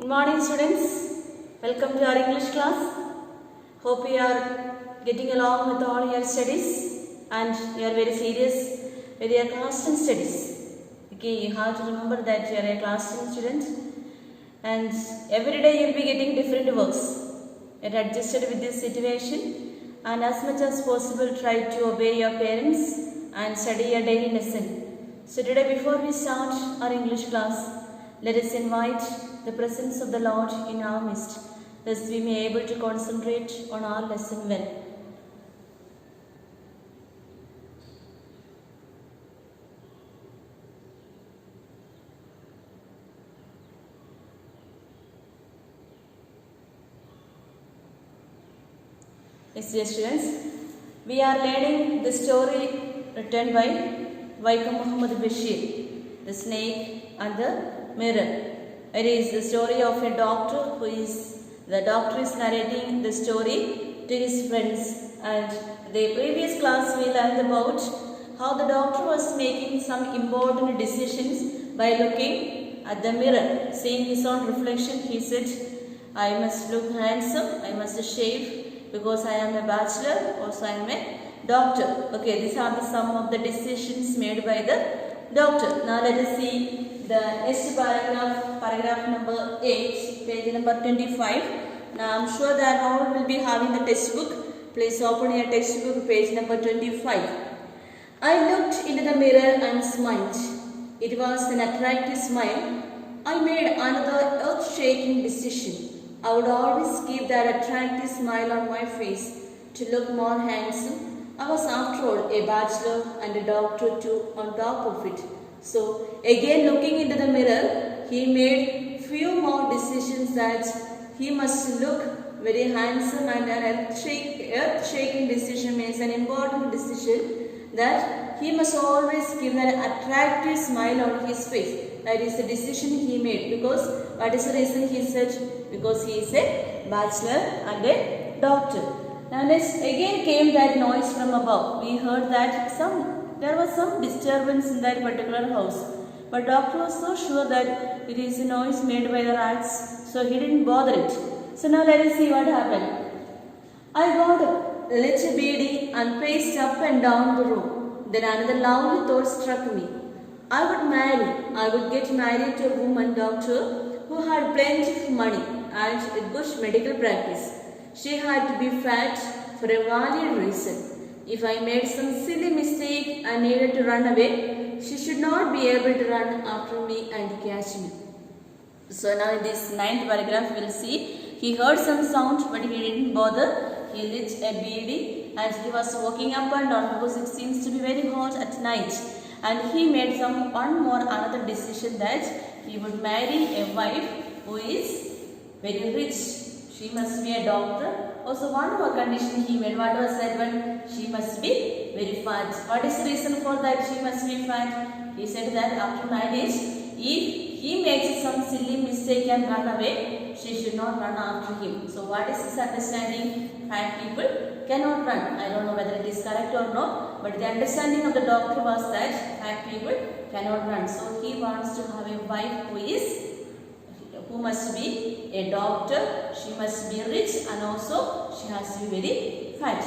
Good morning students, welcome to our English class. Hope you are getting along with all your studies and you are very serious with your class 10 studies. Okay, you have to remember that you are a class 10 student and every day you will be getting different works. Get adjusted with this situation and as much as possible try to obey your parents and study your daily lesson. So today before we start our English class, let us invite the presence of the Lord in our midst, thus we may be able to concentrate on our lesson well. Yes, dear students, we are learning the story written by Vaikom Muhammad Bashir, the snake and the mirror. It is the story of a doctor the doctor is narrating the story to his friends, and the previous class we learned about how the doctor was making some important decisions by looking at the mirror. Seeing his own reflection, he said, I must look handsome, I must shave because I am a bachelor, also I am a doctor. Okay, these are some of the decisions made by the doctor. Now let us see the next paragraph number 8, page number 25. Now I am sure that all will be having the textbook. Please open your textbook, page number 25. I looked into the mirror and smiled. It was an attractive smile. I made another earth-shaking decision. I would always keep that attractive smile on my face to look more handsome. I was after all a bachelor and a doctor too on top of it. So again looking into the mirror, he made few more decisions that he must look very handsome, and an earth-shaking decision means an important decision that he must always give an attractive smile on his face. That is the decision he made. Because what is the reason he said? Because he is a bachelor and a doctor. Now next again came that noise from above. We heard that there was some disturbance in that particular house. But doctor was so sure that it is a noise made by the rats, so he didn't bother it. So now let us see what happened. I got up, lit a beady and paced up and down the room. Then another lovely thought struck me. I would get married to a woman doctor who had plenty of money and a good medical practice. She had to be fat for a valid reason. If I made some silly mistake and needed to run away, she should not be able to run after me and catch me. So now in this 9th paragraph we will see, he heard some sound but he didn't bother. He lit a beady and he was walking up and down because it seems to be very hot at night. And he made another decision that he would marry a wife who is very rich. She must be a doctor. Also one more condition he made. What was that one? She must be very fat. What is the reason for that she must be fat? He said that after marriage, if he makes some silly mistake and run away, she should not run after him. So what is his understanding? Fat people cannot run. I don't know whether it is correct or not, but the understanding of the doctor was that fat people cannot run. So he wants to have a wife who must be a doctor, she must be rich, and also she has to be very fat.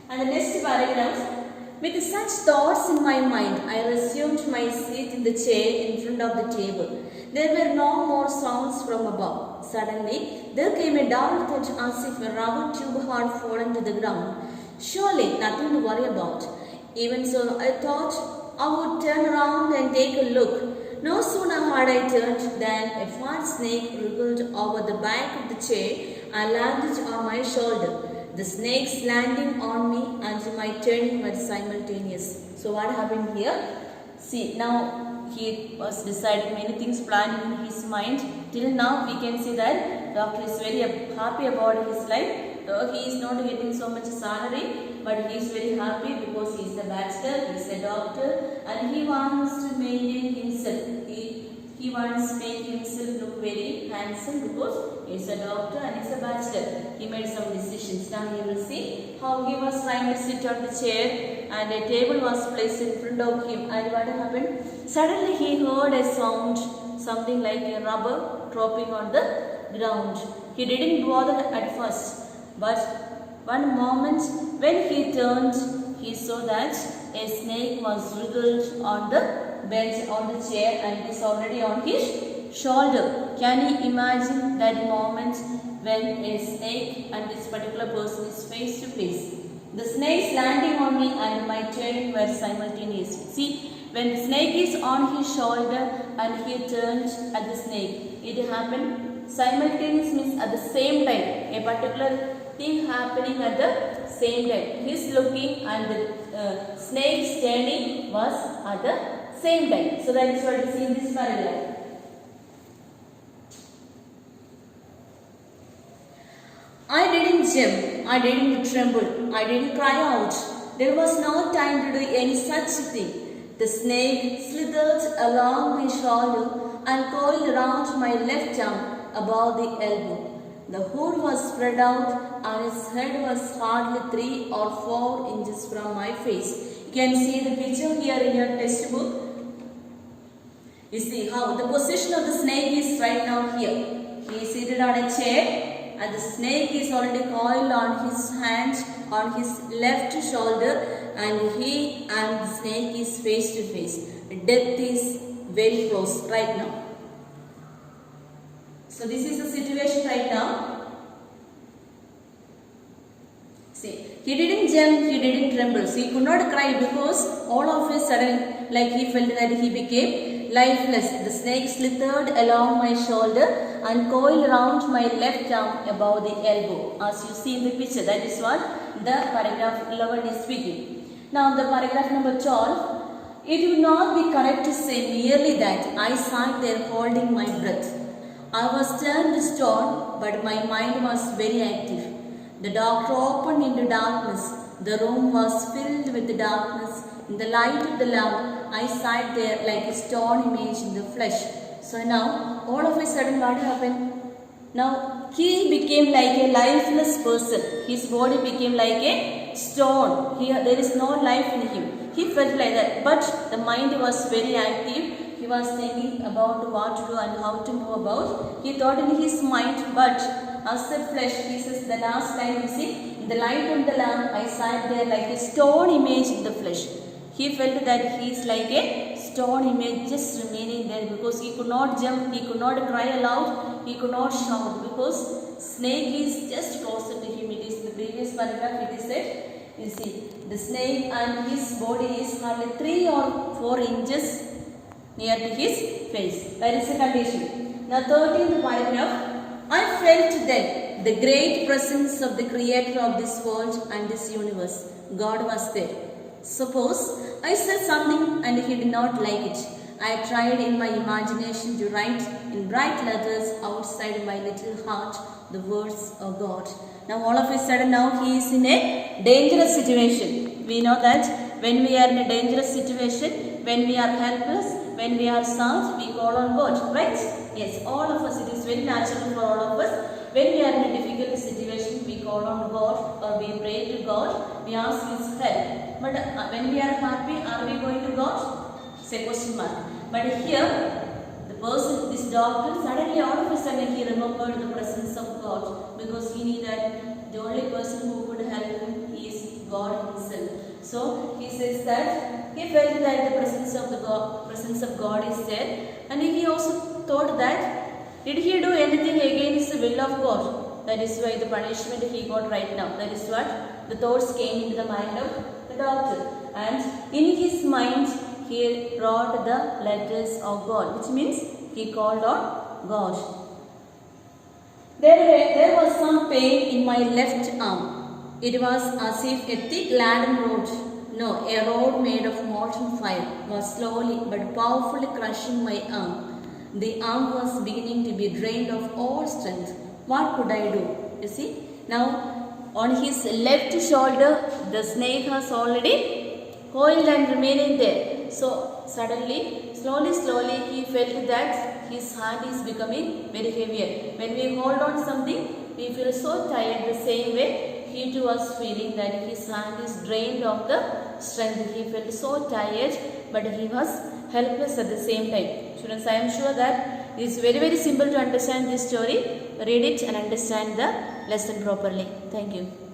And the next paragraph, with such thoughts in my mind, I resumed my seat in the chair in front of the table. There were no more sounds from above. Suddenly, there came a dull thud as if a rubber tube had fallen to the ground. Surely nothing to worry about. Even so, I thought I would turn around and take a look. No sooner had I turned than a fat snake wriggled over the back of the chair and landed on my shoulder. The snake's landing on me and my turning were simultaneous. So what happened here? See, now he was deciding many things planned in his mind. Till now we can see that doctor is very happy about his life. Though he is not getting so much salary, but he is very happy because he is a bachelor, he is a doctor, and he wants to maintain himself. He wants to make himself look very handsome because he is a doctor and he is a bachelor. He made some decisions. Now you will see how he was trying to sit on the chair and a table was placed in front of him. And what happened? Suddenly he heard a sound, something like a rubber dropping on the ground. He didn't bother at first, but one moment when he turned, he saw that a snake was wriggled on the bench on the chair and is already on his shoulder. Can you imagine that moment when a snake and this particular person is face to face? The snake landing on me and my turning were simultaneous. See, when the snake is on his shoulder and he turned at the snake, it happened simultaneous, means at the same time. A particular thing happening at the same time. His looking and the snake's turning was at the same time. So that is what you see in this paragraph. I didn't jump, I didn't tremble, I didn't cry out. There was no time to do any such thing. The snake slithered along my shoulder and coiled around my left arm above the elbow. The hood was spread out and his head was hardly 3 or 4 inches from my face. You can see the picture here in your textbook. You see how the position of the snake is right now here. He is seated on a chair and the snake is already coiled on his hand on his left shoulder, and he and the snake is face to face. Death is very close right now. So this is the situation right now. See, he didn't jump, he didn't tremble. So he could not cry because all of a sudden, like he felt that he became lifeless. The snake slithered along my shoulder and coiled around my left arm above the elbow. As you see in the picture, that is what the paragraph 11 is speaking. Now the paragraph number 12. It would not be correct to say merely that I sat there holding my breath. I was turned to stone, but my mind was very active. The doctor opened into darkness. The room was filled with darkness. In the light of the lamp, I sat there like a stone image in the flesh. So now, all of a sudden what happened? Now, he became like a lifeless person. His body became like a stone. There is no life in him. He felt like that. But the mind was very active. He was thinking about what to do and how to move about. He thought in his mind, but as the flesh, he says the last line, you see, in the light of the lamp, I sat there like a stone image in the flesh. He felt that he is like a stone image just remaining there because he could not jump, he could not cry aloud, he could not shout because snake is just closer to him. It is the previous paragraph, it is said, you see, the snake and his body is hardly 3 or 4 inches near to his face. That is the condition. Now 13th paragraph. I felt then the great presence of the creator of this world and this universe. God was there. Suppose I said something and he did not like it. I tried in my imagination to write in bright letters outside my little heart the words of God. Now all of a sudden now he is in a dangerous situation. We know that when we are in a dangerous situation, when we are helpless, when we are sad, we call on God, right? Yes, all of us, it is very natural for all of us. When we are in a difficult situation, we call on God or we pray to God, we ask His help. But when we are happy, are we going to God? It's a question mark. But here, the person, this doctor, suddenly all of a sudden he remembered the presence of God because he knew that the only person who could help him is God Himself. So he says that he felt that the presence of God is there, and he also thought that did he do anything against the will of God? That is why the punishment he got right now. That is what the thoughts came into the mind of the doctor, and in his mind he wrote the letters of God, which means he called on God. There was some pain in my left arm. It was as if a thick laden rod, a rod made of molten fire, was slowly but powerfully crushing my arm. The arm was beginning to be drained of all strength. What could I do? You see, now on his left shoulder, the snake has already coiled and remaining there. So suddenly, slowly, he felt that his hand is becoming very heavier. When we hold on something, we feel so tired. The same way, he too was feeling that his hand is drained of the strength. He felt so tired, but he was helpless at the same time. Students, I am sure that it is very very simple to understand this story. Read it and understand the lesson properly. Thank you.